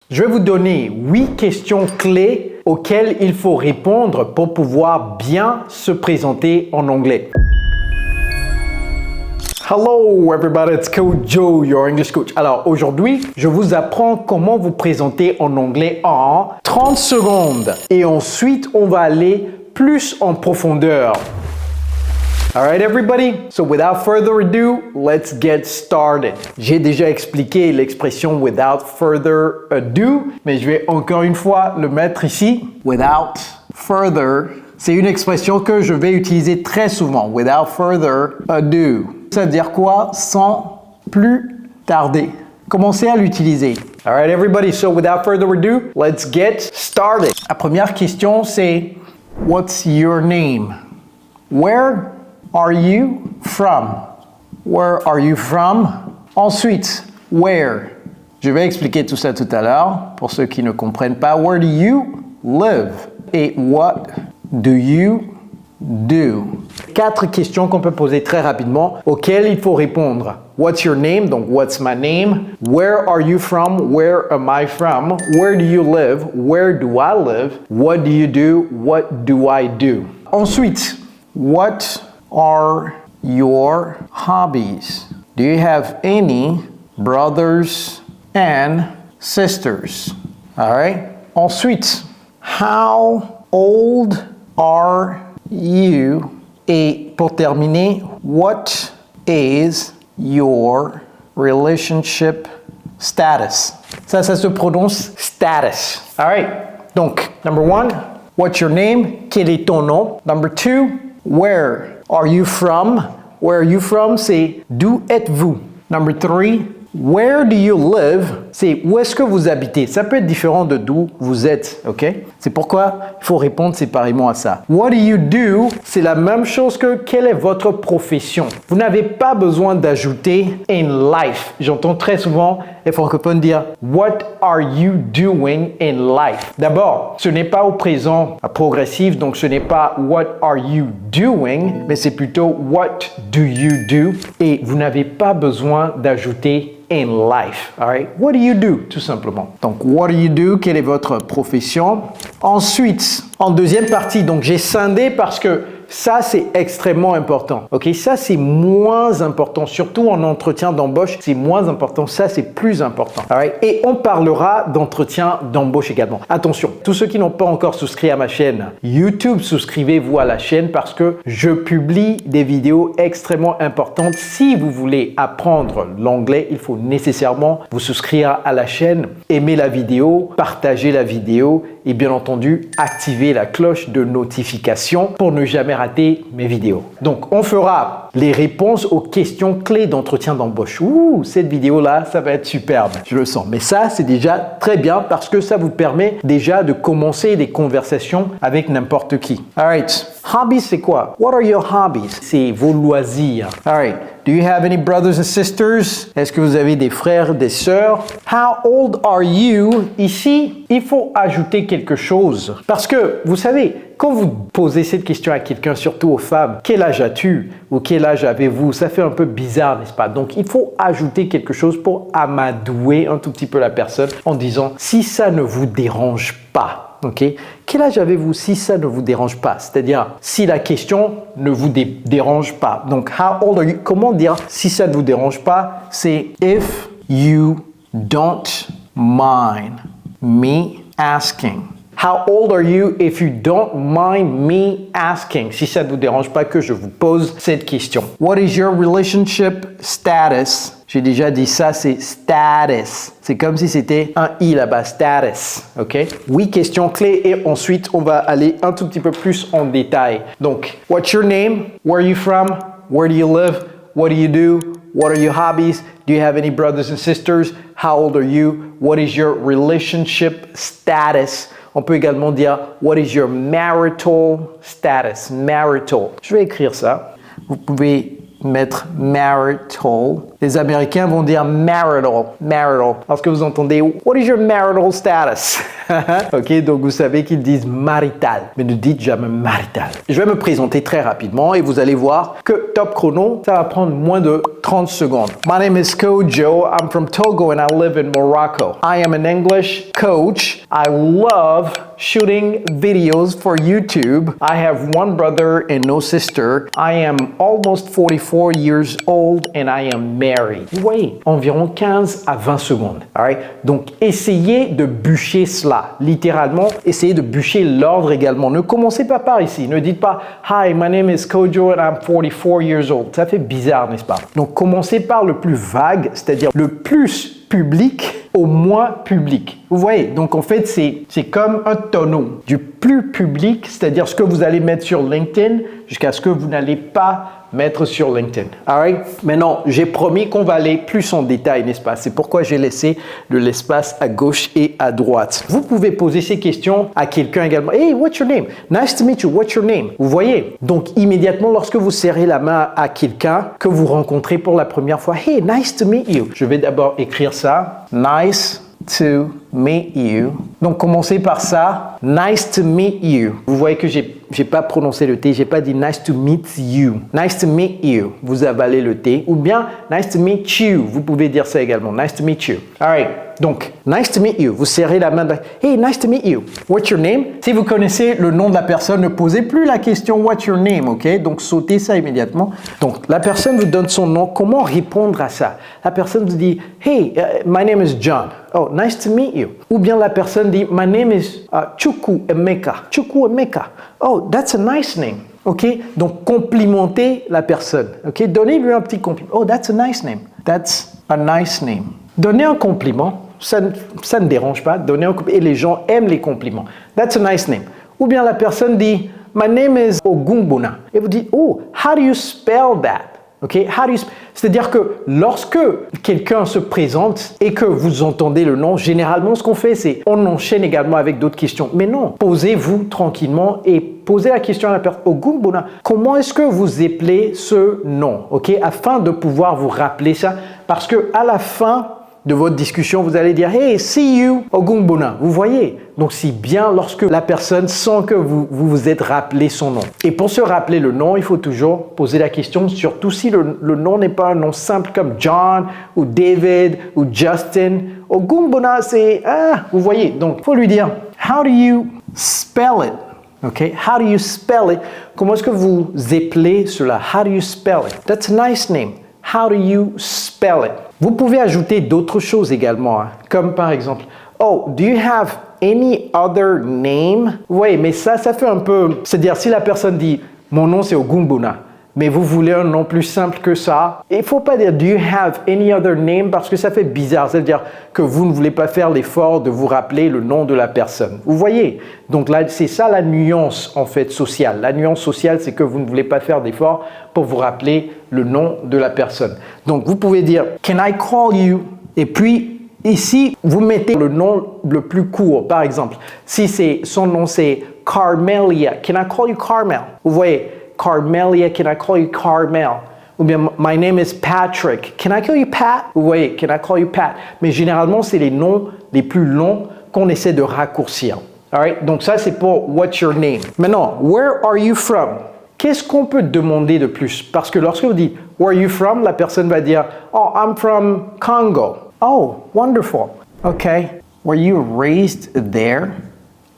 Je vais vous donner 8 questions clés auxquelles il faut répondre pour pouvoir bien se présenter en anglais. Hello everybody, it's Coach Joe, your English coach. Alors aujourd'hui, je vous apprends comment vous présenter en anglais en 30 secondes. Et ensuite, on va aller plus en profondeur. Alright everybody, so without further ado, let's get started. J'ai déjà expliqué l'expression without further ado, mais je vais encore une fois le mettre ici. Without further, c'est une expression que je vais utiliser très souvent. Without further ado. Ça veut dire quoi? Sans plus tarder. Commencez à l'utiliser. Alright everybody, so without further ado, let's get started. La première question c'est what's your name? Where are you from? Where are you from? Ensuite, where? Je vais expliquer tout ça tout à l'heure pour ceux qui ne comprennent pas. Where do you live? Et what do you do? 4 questions qu'on peut poser très rapidement auxquelles il faut répondre. What's your name? Donc, what's my name? Where are you from? Where am I from? Where do you live? Where do I live? What do you do? What do I do? Ensuite, what are your hobbies? Do you have any brothers and sisters? All right. Ensuite, how old are you? Et pour terminer, what is your relationship status? Ça se prononce status. All right. Donc, number 1, what's your name? Quel est ton nom? Number 2, where are you from? Where are you from? C'est d'où êtes-vous? Number 3, where do you live? C'est où est-ce que vous habitez? Ça peut être différent de d'où vous êtes, ok? C'est pourquoi il faut répondre séparément à ça. What do you do? C'est la même chose que quelle est votre profession? Vous n'avez pas besoin d'ajouter in life. J'entends très souvent les francophones dire what are you doing in life? D'abord, ce n'est pas au présent progressif, donc ce n'est pas what are you doing, mais c'est plutôt what do you do? Et vous n'avez pas besoin d'ajouter in life, all right? What do you do, tout simplement. Donc, what do you do? Quelle est votre profession? Ensuite, en deuxième partie, donc j'ai scindé parce que ça, c'est extrêmement important. Ok, ça, c'est moins important. Surtout en entretien d'embauche, c'est moins important. Ça, c'est plus important. Alright? Et on parlera d'entretien d'embauche également. Attention, tous ceux qui n'ont pas encore souscrit à ma chaîne YouTube, souscrivez-vous à la chaîne parce que je publie des vidéos extrêmement importantes. Si vous voulez apprendre l'anglais, il faut nécessairement vous souscrire à la chaîne, aimer la vidéo, partager la vidéo et bien entendu, activer la cloche de notification pour ne jamais rater mes vidéos. Donc, on fera les réponses aux questions clés d'entretien d'embauche. Ouh, cette vidéo-là, ça va être superbe, je le sens. Mais ça, c'est déjà très bien parce que ça vous permet déjà de commencer des conversations avec n'importe qui. Alright, hobbies, c'est quoi? What are your hobbies? C'est vos loisirs. Alright, do you have any brothers and sisters? Est-ce que vous avez des frères, des sœurs? How old are you? Ici, il faut ajouter quelque chose. Parce que, vous savez, quand vous posez cette question à quelqu'un, surtout aux femmes, quel âge as-tu ou quel âge avez-vous? Ça fait un peu bizarre, n'est-ce pas? Donc, il faut ajouter quelque chose pour amadouer un tout petit peu la personne en disant si ça ne vous dérange pas. Ok? Quel âge avez-vous si ça ne vous dérange pas? C'est-à-dire si la question ne vous dérange pas. Donc, how old are you? Comment dire si ça ne vous dérange pas? C'est if you don't mind me asking. How old are you if you don't mind me asking? Si ça ne vous dérange pas que je vous pose cette question. What is your relationship status? J'ai déjà dit ça, c'est status. C'est comme si c'était un i là-bas, status. Ok? 8 questions clés et ensuite on va aller un tout petit peu plus en détail. Donc, what's your name? Where are you from? Where do you live? What do you do? What are your hobbies? Do you have any brothers and sisters? How old are you? What is your relationship status? On peut également dire what is your marital status? Marital. Je vais écrire ça. Vous pouvez mettre marital. Les Américains vont dire marital. Marital. Parce que vous entendez what is your marital status? Ok, donc vous savez qu'ils disent marital, mais ne dites jamais marital. Je vais me présenter très rapidement et vous allez voir que top chrono, ça va prendre moins de 30 secondes. My name is Kojo. I'm from Togo and I live in Morocco. I am an English coach. I love shooting videos for YouTube. I have one brother and no sister. I am almost 44 years old and I am married. Vous voyez, environ 15 à 20 secondes. All right? Donc, essayez de bûcher cela. Littéralement, essayez de bûcher l'ordre également. Ne commencez pas par ici. Ne dites pas « Hi, my name is Kojo and I'm 44 years old ». Ça fait bizarre, n'est-ce pas? Donc, commencez par le plus vague, c'est-à-dire le plus public au moins public. Vous voyez, donc en fait, c'est comme un tonneau. Du plus public, c'est-à-dire ce que vous allez mettre sur LinkedIn jusqu'à ce que vous n'allez pas mettre sur LinkedIn. All right? Maintenant, j'ai promis qu'on va aller plus en détail, n'est-ce pas? C'est pourquoi j'ai laissé de l'espace à gauche et à droite. Vous pouvez poser ces questions à quelqu'un également. Hey, what's your name? Nice to meet you. What's your name? Vous voyez? Donc, immédiatement, lorsque vous serrez la main à quelqu'un que vous rencontrez pour la première fois, hey, nice to meet you. Je vais d'abord écrire ça. Nice to meet you. Donc, commencez par ça. Nice to meet you. Vous voyez que j'ai pas prononcé le T, j'ai pas dit nice to meet you. Nice to meet you. Vous avalez le T. Ou bien nice to meet you. Vous pouvez dire ça également. Nice to meet you. All right. Donc, nice to meet you. Vous serrez la main. Hey, nice to meet you. What's your name? Si vous connaissez le nom de la personne, ne posez plus la question what's your name, ok? Donc, sautez ça immédiatement. Donc, la personne vous donne son nom. Comment répondre à ça? La personne vous dit, hey, my name is John. Oh, nice to meet you. Ou bien la personne dit, my name is Chukwu Emeka. Chukwu Emeka. Oh, that's a nice name. OK? Donc, complimentez la personne. OK? Donnez-lui un petit compliment. Oh, that's a nice name. That's a nice name. Donnez un compliment. Ça ne dérange pas. Donnez un compliment. Et les gens aiment les compliments. That's a nice name. Ou bien la personne dit, my name is Ogungbona. Et vous dites, oh, how do you spell that? Okay? C'est-à-dire que lorsque quelqu'un se présente et que vous entendez le nom, généralement, ce qu'on fait, c'est on enchaîne également avec d'autres questions. Mais non, posez-vous tranquillement et posez la question à la personne. Ogungbona, comment est-ce que vous appelez ce nom? Okay? Afin de pouvoir vous rappeler ça. Parce que à la fin de votre discussion, vous allez dire « Hey, see you, Ogungbona ». Vous voyez? Donc, c'est bien lorsque la personne sent que vous vous êtes rappelé son nom. Et pour se rappeler le nom, il faut toujours poser la question, surtout si le nom n'est pas un nom simple comme John ou David ou Justin. Ogungbona, c'est... vous voyez? Donc, il faut lui dire « How do you spell it ?» Okay? How do you spell it? Comment est-ce que vous appelez cela? How do you spell it? That's a nice name. How do you spell it? Vous pouvez ajouter d'autres choses également, hein, comme par exemple, oh, do you have any other name? Oui, mais ça fait un peu, c'est-à-dire si la personne dit, mon nom c'est Ogungbona, mais vous voulez un nom plus simple que ça, il ne faut pas dire, do you have any other name? Parce que ça fait bizarre, c'est-à-dire que vous ne voulez pas faire l'effort de vous rappeler le nom de la personne. Vous voyez? Donc là, c'est ça la nuance en fait sociale. La nuance sociale, c'est que vous ne voulez pas faire d'effort pour vous rappeler le nom de la personne. Donc vous pouvez dire, can I call you? Et puis ici, vous mettez le nom le plus court. Par exemple, si son nom c'est Carmelia, can I call you Carmel? Vous voyez? Carmelia, can I call you Carmel? Ou bien, my name is Patrick. Can I call you Pat? Vous voyez, can I call you Pat? Mais généralement, c'est les noms les plus longs qu'on essaie de raccourcir. All right? Donc ça, c'est pour what's your name. Maintenant, where are you from? Qu'est-ce qu'on peut demander de plus? Parce que lorsque vous dites where are you from, la personne va dire oh, I'm from Congo. Oh, wonderful. Okay. Were you raised there?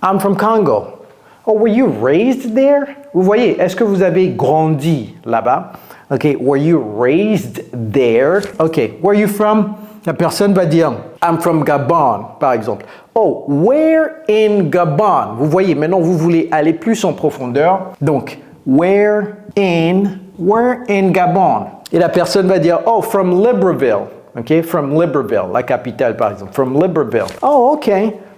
I'm from Congo. Oh, were you raised there? Vous voyez, est-ce que vous avez grandi là-bas? OK, were you raised there? OK, where are you from? La personne va dire, I'm from Gabon, par exemple. Oh, where in Gabon? Vous voyez, maintenant, vous voulez aller plus en profondeur. Donc, where in Gabon? Et la personne va dire, oh, from Libreville. OK, from Libreville, la capitale, par exemple. From Libreville. Oh, OK.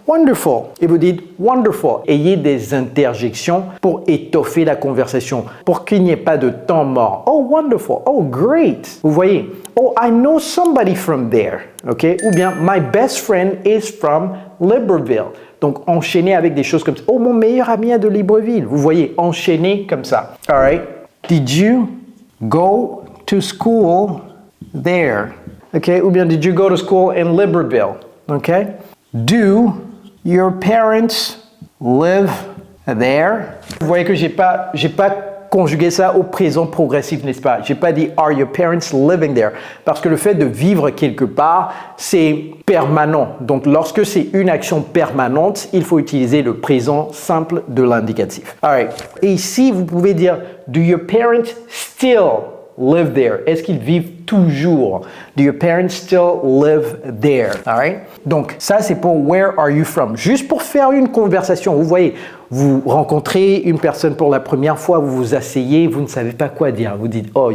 Wonderful. Et vous dites wonderful. Ayez des interjections pour étoffer la conversation, pour qu'il n'y ait pas de temps mort. Oh, wonderful. Oh, great. Vous voyez? Oh, I know somebody from there. OK? Ou bien, my best friend is from Libreville. Donc, enchaînez avec des choses comme ça. Oh, mon meilleur ami est de Libreville. Vous voyez? Enchaînez comme ça. All right? Did you go to school there? OK? Ou bien, did you go to school in Libreville? OK? Do your parents live there? Vous voyez que j'ai pas conjugué ça au présent progressif, n'est-ce pas? J'ai pas dit are your parents living there? Parce que le fait de vivre quelque part, c'est permanent. Donc, lorsque c'est une action permanente, il faut utiliser le présent simple de l'indicatif. Alright. Et ici, vous pouvez dire do your parents still live there? Est-ce qu'ils vivent toujours? Do your parents still live there? Alright? Donc, ça, c'est pour where are you from? Juste pour faire une conversation. Vous voyez, vous rencontrez une personne pour la première fois, vous vous asseyez, vous ne savez pas quoi dire. Vous dites, oh,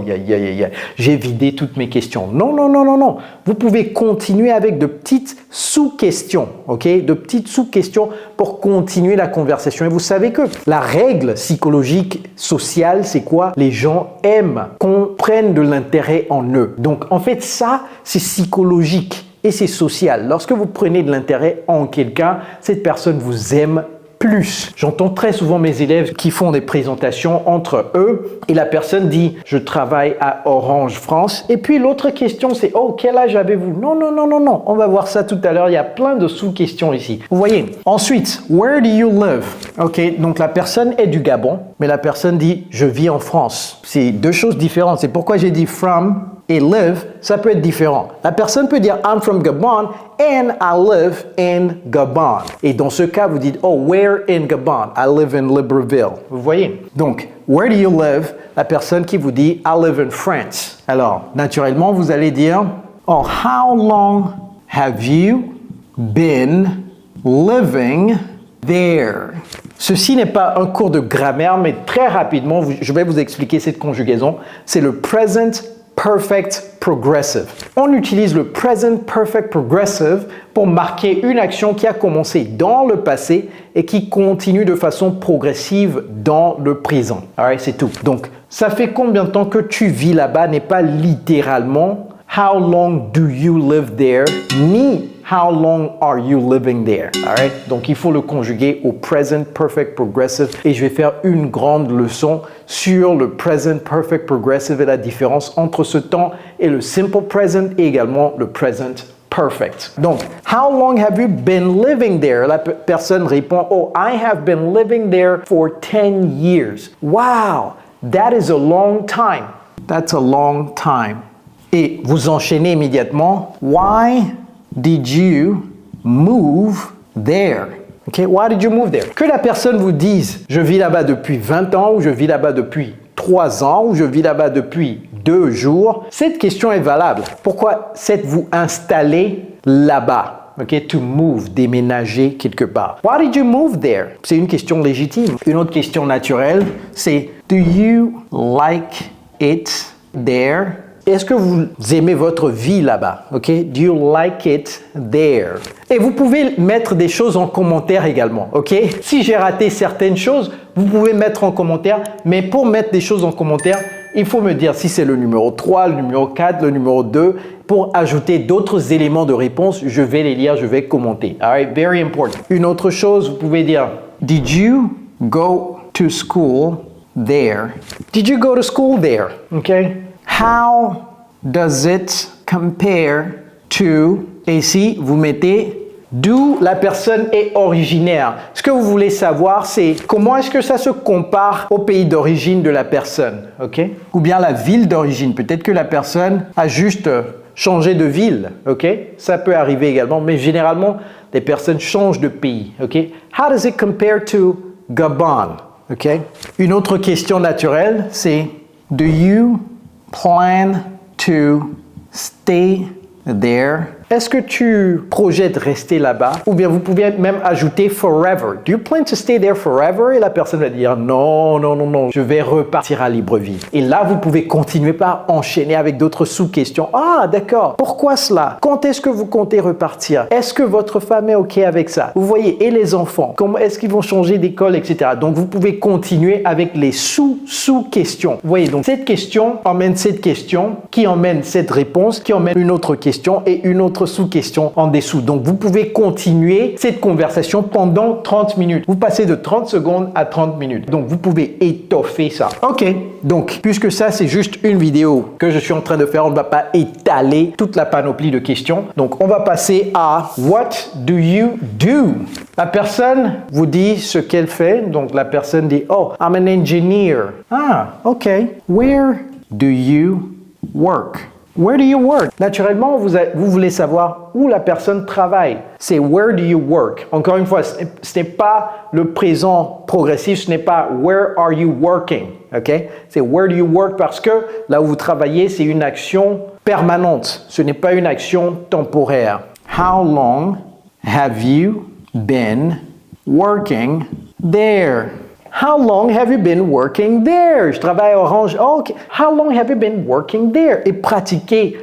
j'ai vidé toutes mes questions. Non, non, non, non, non. Vous pouvez continuer avec de petites sous-questions, ok? De petites sous-questions pour continuer la conversation. Et vous savez que la règle psychologique sociale, c'est quoi? Les gens aiment qu'on prenne de l'intérêt en eux. Donc, en fait, ça, c'est psychologique et c'est social. Lorsque vous prenez de l'intérêt en quelqu'un, cette personne vous aime plus. J'entends très souvent mes élèves qui font des présentations entre eux et la personne dit « Je travaille à Orange France » et puis l'autre question c'est « Oh, quel âge avez-vous » Non, non, non, non, non. On va voir ça tout à l'heure. Il y a plein de sous-questions ici. Vous voyez. Ensuite, « Where do you live » Ok, donc la personne est du Gabon, mais la personne dit « Je vis en France ». C'est deux choses différentes. C'est pourquoi j'ai dit « from » et live, ça peut être différent. La personne peut dire I'm from Gabon and I live in Gabon. Et dans ce cas, vous dites oh, where in Gabon? I live in Libreville. Vous voyez? Donc, where do you live? La personne qui vous dit I live in France. Alors, naturellement, vous allez dire oh, how long have you been living there? Ceci n'est pas un cours de grammaire, mais très rapidement, je vais vous expliquer cette conjugaison. C'est le present perfect progressive. On utilise le present perfect progressive pour marquer une action qui a commencé dans le passé et qui continue de façon progressive dans le présent. Alright, c'est tout. Donc, ça fait combien de temps que tu vis là-bas n'est pas littéralement how long do you live there, ni how long are you living there. Alright? Donc, il faut le conjuguer au present perfect progressive et je vais faire une grande leçon sur le present perfect progressive et la différence entre ce temps et le simple present et également le present perfect. Donc, how long have you been living there? La personne répond, oh, I have been living there for 10 years. Wow, that is a long time. That's a long time. Et vous enchaînez immédiatement. Why did you move there? Okay, why did you move there? Que la personne vous dise « Je vis là-bas depuis 20 ans » ou « Je vis là-bas depuis 3 ans » ou « Je vis là-bas depuis 2 jours », cette question est valable. Pourquoi êtes-vous installé là-bas? Okay, to move, déménager quelque part. Why did you move there? C'est une question légitime. Une autre question naturelle, c'est « Do you like it there? » Est-ce que vous aimez votre vie là-bas? Ok? Do you like it there? Et vous pouvez mettre des choses en commentaire également. Ok? Si j'ai raté certaines choses, vous pouvez mettre en commentaire. Mais pour mettre des choses en commentaire, il faut me dire si c'est le numéro 3, le numéro 4, le numéro 2. Pour ajouter d'autres éléments de réponse, je vais les lire, je vais commenter. Alright? Very important. Une autre chose, vous pouvez dire Did you go to school there? Did you go to school there? Ok? How does it compare to, et ici, vous mettez d'où la personne est originaire. Ce que vous voulez savoir, c'est comment est-ce que ça se compare au pays d'origine de la personne, ok? Ou bien la ville d'origine. Peut-être que la personne a juste changé de ville, ok? Ça peut arriver également, mais généralement, les personnes changent de pays, ok? How does it compare to Gabon, ok? Une autre question naturelle, c'est do you plan to stay there? Est-ce que tu projettes rester là-bas? Ou bien vous pouvez même ajouter forever. Do you plan to stay there forever? Et la personne va dire non, non, non, non, je vais repartir à Libreville. Et là, vous pouvez continuer par enchaîner avec d'autres sous-questions. Ah, d'accord. Pourquoi cela? Quand est-ce que vous comptez repartir? Est-ce que votre femme est OK avec ça? Vous voyez, et les enfants? Comment est-ce qu'ils vont changer d'école, etc. Donc, vous pouvez continuer avec les sous-questions. Vous voyez, donc cette question emmène cette question, qui emmène cette réponse, qui emmène une autre question et une autre sous-question en dessous. Donc, vous pouvez continuer cette conversation pendant 30 minutes. Vous passez de 30 secondes à 30 minutes. Donc, vous pouvez étoffer ça. OK. Donc, puisque ça, c'est juste une vidéo que je suis en train de faire, on ne va pas étaler toute la panoplie de questions. Donc, on va passer à What do you do? La personne vous dit ce qu'elle fait. Donc, la personne dit, oh, I'm an engineer. Ah, OK. Where do you work? Where do you work? Naturellement, vous voulez savoir où la personne travaille. C'est where do you work? Encore une fois, ce n'est pas le présent progressif, ce n'est pas where are you working? OK? C'est where do you work parce que là où vous travaillez, c'est une action permanente. Ce n'est pas une action temporaire. How long have you been working there? How long have you been working there? Je travaille à Orange. Oh, okay. How long have you been working there? Et pratiquez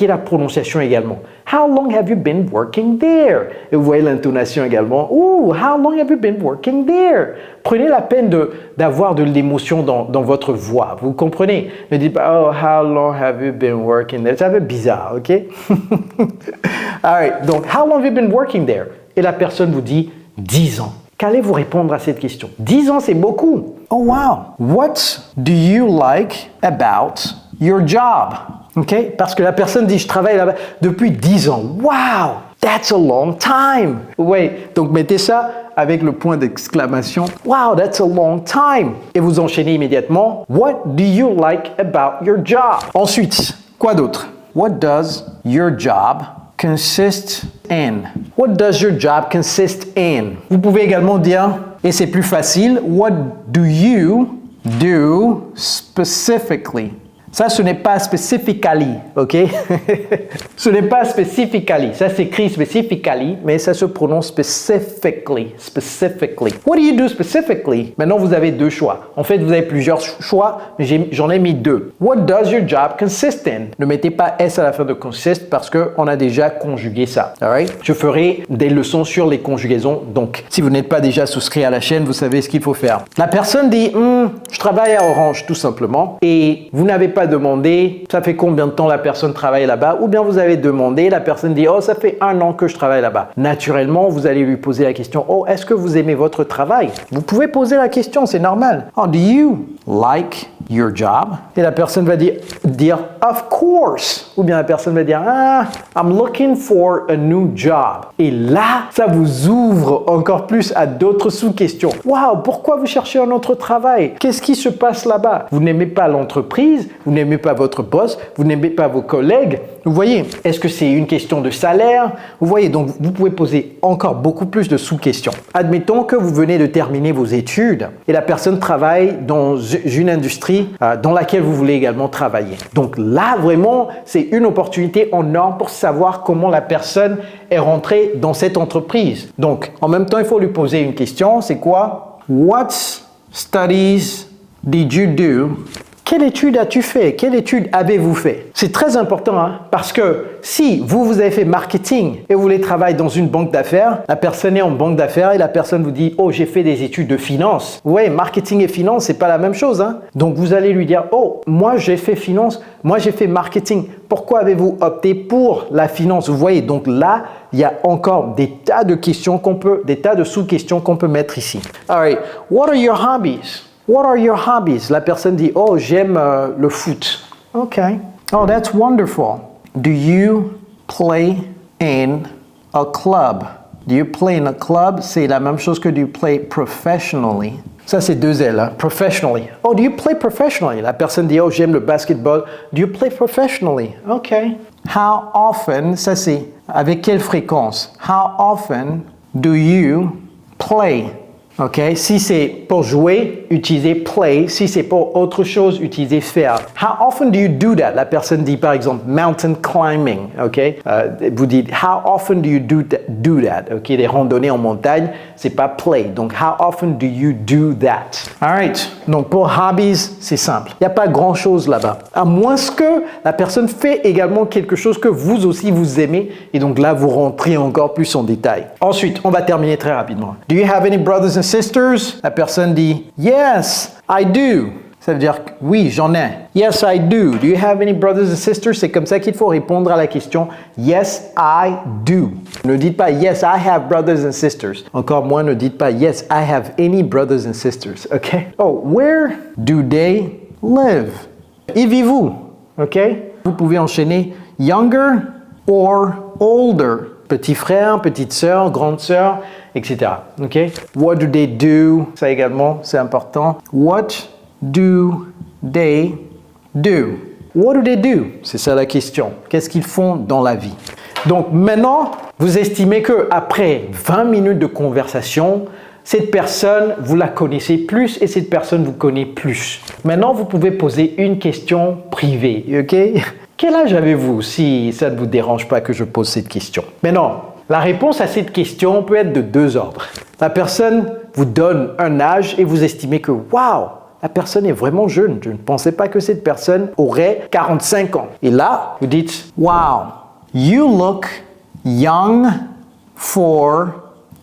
la prononciation également. How long have you been working there? Et vous voyez l'intonation également. Ooh, how long have you been working there? Prenez la peine d'avoir de l'émotion dans votre voix. Vous comprenez? Ne dites pas, oh, how long have you been working there? Ça fait bizarre, ok? All right, donc, how long have you been working there? Et la personne vous dit 10 ans. Qu'allez-vous répondre à cette question? 10 ans, c'est beaucoup. Oh wow! What do you like about your job? OK? Parce que la personne dit, je travaille là-bas depuis 10 ans. Wow! That's a long time! Oui, donc mettez ça avec le point d'exclamation. Wow, that's a long time! Et vous enchaînez immédiatement. What do you like about your job? Ensuite, quoi d'autre? What does your job consist in? What does your job consist in? Vous pouvez également dire, et c'est plus facile, what do you do specifically? Ça, ce n'est pas specifically, ok? Ce n'est pas specifically. Ça s'écrit specifically, mais ça se prononce specifically. Specifically. What do you do specifically? Maintenant, vous avez deux choix. En fait, vous avez plusieurs choix, mais j'en ai mis deux. What does your job consist in? Ne mettez pas S à la fin de consist parce qu'on a déjà conjugué ça. All right? Je ferai des leçons sur les conjugaisons. Donc, si vous n'êtes pas déjà souscrit à la chaîne, vous savez ce qu'il faut faire. La personne dit, je travaille à Orange, tout simplement, et vous n'avez pas demandé, ça fait combien de temps la personne travaille là-bas, ou bien vous avez demandé, la personne dit, oh, ça fait 1 an que je travaille là-bas. Naturellement, vous allez lui poser la question, oh, est-ce que vous aimez votre travail? Vous pouvez poser la question, c'est normal. Oh, do you like your job? Et la personne va dire of course. Ou bien la personne va dire, I'm looking for a new job. Et là, ça vous ouvre encore plus à d'autres sous-questions. Wow, pourquoi vous cherchez un autre travail? Qu'est-ce qui se passe là-bas? Vous n'aimez pas l'entreprise, vous n'aimez pas votre boss, vous n'aimez pas vos collègues. Vous voyez, est-ce que c'est une question de salaire? Vous voyez, donc vous pouvez poser encore beaucoup plus de sous-questions. Admettons que vous venez de terminer vos études et la personne travaille dans une industrie dans laquelle vous voulez également travailler. Donc là, vraiment, c'est une opportunité en or pour savoir comment la personne est rentrée dans cette entreprise. Donc, en même temps, il faut lui poser une question. C'est quoi? What studies did you do? Quelle étude as-tu fait? Quelle étude avez-vous fait? C'est très important, parce que si vous avez fait marketing et vous voulez travailler dans une banque d'affaires, la personne est en banque d'affaires et la personne vous dit, oh, j'ai fait des études de finance. Vous voyez, marketing et finance, c'est pas la même chose. Donc, vous allez lui dire, oh, moi, j'ai fait finance, moi, j'ai fait marketing. Pourquoi avez-vous opté pour la finance? Vous voyez, donc là, il y a encore des tas de questions des tas de sous-questions qu'on peut mettre ici. All right, what are your hobbies? What are your hobbies? La personne dit, oh, j'aime le foot. OK. Oh, that's wonderful. Do you play in a club? Do you play in a club? C'est la même chose que do you play professionally. Ça, c'est deux L, professionally. Oh, do you play professionally? La personne dit, oh, j'aime le basketball. Do you play professionally? OK. How often? Ça, c'est avec quelle fréquence? How often do you play? OK? Si c'est pour jouer, utilisez play. Si c'est pour autre chose, utilisez faire. How often do you do that? La personne dit par exemple mountain climbing. OK? Vous dites how often do you do that? OK? Les randonnées en montagne, c'est pas play. Donc how often do you do that? All right. Donc pour hobbies, c'est simple. Il n'y a pas grand chose là-bas. À moins que la personne fait également quelque chose que vous aussi vous aimez. Et donc là, vous rentrez encore plus en détail. Ensuite, on va terminer très rapidement. Do you have any brothers and sisters? La personne dit yes, I do. Ça veut dire oui, j'en ai. Yes, I do. Do you have any brothers and sisters? C'est comme ça qu'il faut répondre à la question yes, I do. Ne dites pas yes, I have brothers and sisters. Encore moins, ne dites pas yes, I have any brothers and sisters. OK? Oh, where do they live? Y vivez-vous? OK? Vous pouvez enchaîner younger or older. Petit frère, petite sœur, grande sœur. etc. OK? What do they do? Ça également, c'est important. What do they do? What do they do? C'est ça la question. Qu'est-ce qu'ils font dans la vie? Donc maintenant, vous estimez qu'après 20 minutes de conversation, cette personne, vous la connaissez plus et cette personne vous connaît plus. Maintenant, vous pouvez poser une question privée, ok? Quel âge avez-vous si ça ne vous dérange pas que je pose cette question? Maintenant, la réponse à cette question peut être de deux ordres. La personne vous donne un âge et vous estimez que, waouh, la personne est vraiment jeune. Je ne pensais pas que cette personne aurait 45 ans. Et là, vous dites, wow, you look young for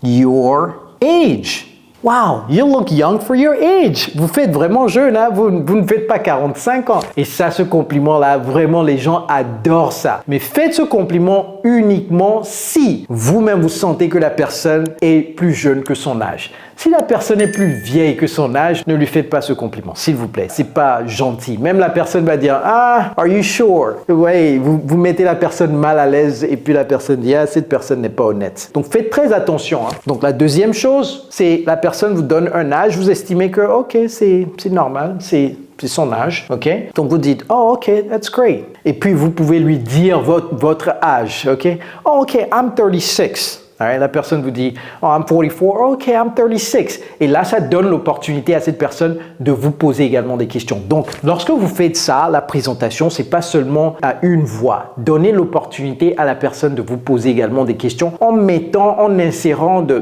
your age. Wow, you look young for your age. Vous faites vraiment jeune, hein? Vous ne faites pas 45 ans. Et ça, ce compliment-là, vraiment, les gens adorent ça. Mais faites ce compliment uniquement si vous-même vous sentez que la personne est plus jeune que son âge. Si la personne est plus vieille que son âge, ne lui faites pas ce compliment, s'il vous plaît. C'est pas gentil. Même la personne va dire, ah, are you sure? Ouais, vous mettez la personne mal à l'aise et puis la personne dit, ah, cette personne n'est pas honnête. Donc, faites très attention. Hein. Donc, la deuxième chose, c'est la personne vous donne un âge, vous estimez que, ok, c'est normal, c'est son âge, ok? Donc, vous dites, oh, ok, that's great. Et puis, vous pouvez lui dire votre âge, ok? Oh, ok, I'm 36. Right? La personne vous dit, oh, I'm 44, ok, I'm 36. Et là, ça donne l'opportunité à cette personne de vous poser également des questions. Donc, lorsque vous faites ça, la présentation, c'est pas seulement à une voix. Donnez l'opportunité à la personne de vous poser également des questions en insérant de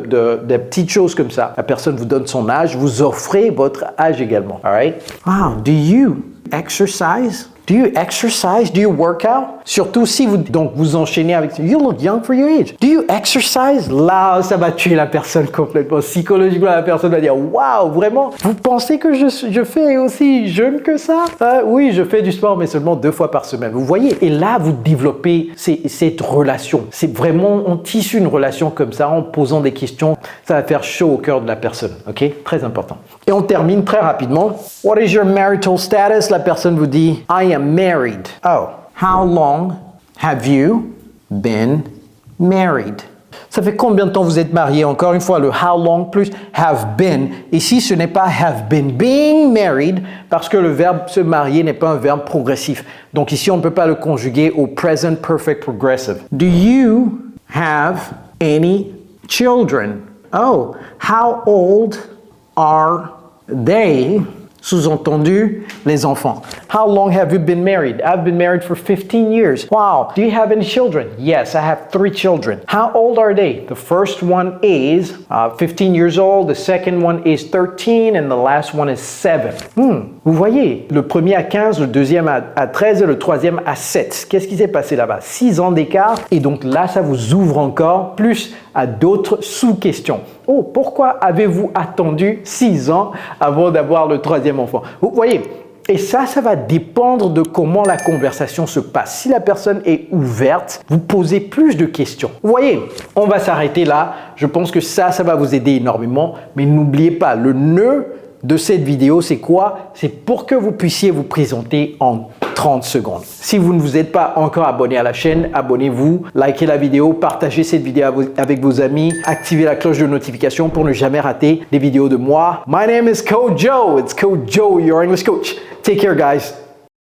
petites choses comme ça. La personne vous donne son âge, vous offrez votre âge également. All right? Wow, do you exercise? Do you exercise? Do you work out? Surtout si vous enchaînez avec you look young for your age. Do you exercise? Là, ça va tuer la personne complètement. Psychologiquement, la personne va dire waouh, vraiment? Vous pensez que je fais aussi jeune que ça? Oui, je fais du sport, mais seulement 2 fois par semaine. Vous voyez? Et là, vous développez cette relation. C'est vraiment, on tisse une relation comme ça en posant des questions. Ça va faire chaud au cœur de la personne. Ok? Très important. Et on termine très rapidement. What is your marital status? La personne vous dit I am married. Oh, how long have you been married? Ça fait combien de temps vous êtes marié? Encore une fois, le how long plus have been. Ici, ce n'est pas have been being married parce que le verbe se marier n'est pas un verbe progressif. Donc ici, on ne peut pas le conjuguer au present perfect progressive. Do you have any children? Oh, how old are they? Sous-entendu, les enfants. How long have you been married? I've been married for 15 years. Wow. Do you have any children? Yes, I have 3 children. How old are they? The first one is 15 years old. The second one is 13 and the last one is 7. Vous voyez, le premier à 15, le deuxième à 13 et le troisième à 7. Qu'est-ce qui s'est passé là-bas? 6 ans d'écart. Et donc là, ça vous ouvre encore plus à d'autres sous-questions. Oh, pourquoi avez-vous attendu 6 ans avant d'avoir le troisième enfant? Vous voyez, et ça va dépendre de comment la conversation se passe. Si la personne est ouverte, vous posez plus de questions. Vous voyez, on va s'arrêter là. Je pense que ça va vous aider énormément. Mais n'oubliez pas, le nœud de cette vidéo, c'est quoi? C'est pour que vous puissiez vous présenter en 30 secondes. Si vous ne vous êtes pas encore abonné à la chaîne, abonnez-vous, likez la vidéo, partagez cette vidéo avec vos amis, activez la cloche de notification pour ne jamais rater des vidéos de moi. My name is Coach Joe. It's Coach Joe, your English coach. Take care, guys.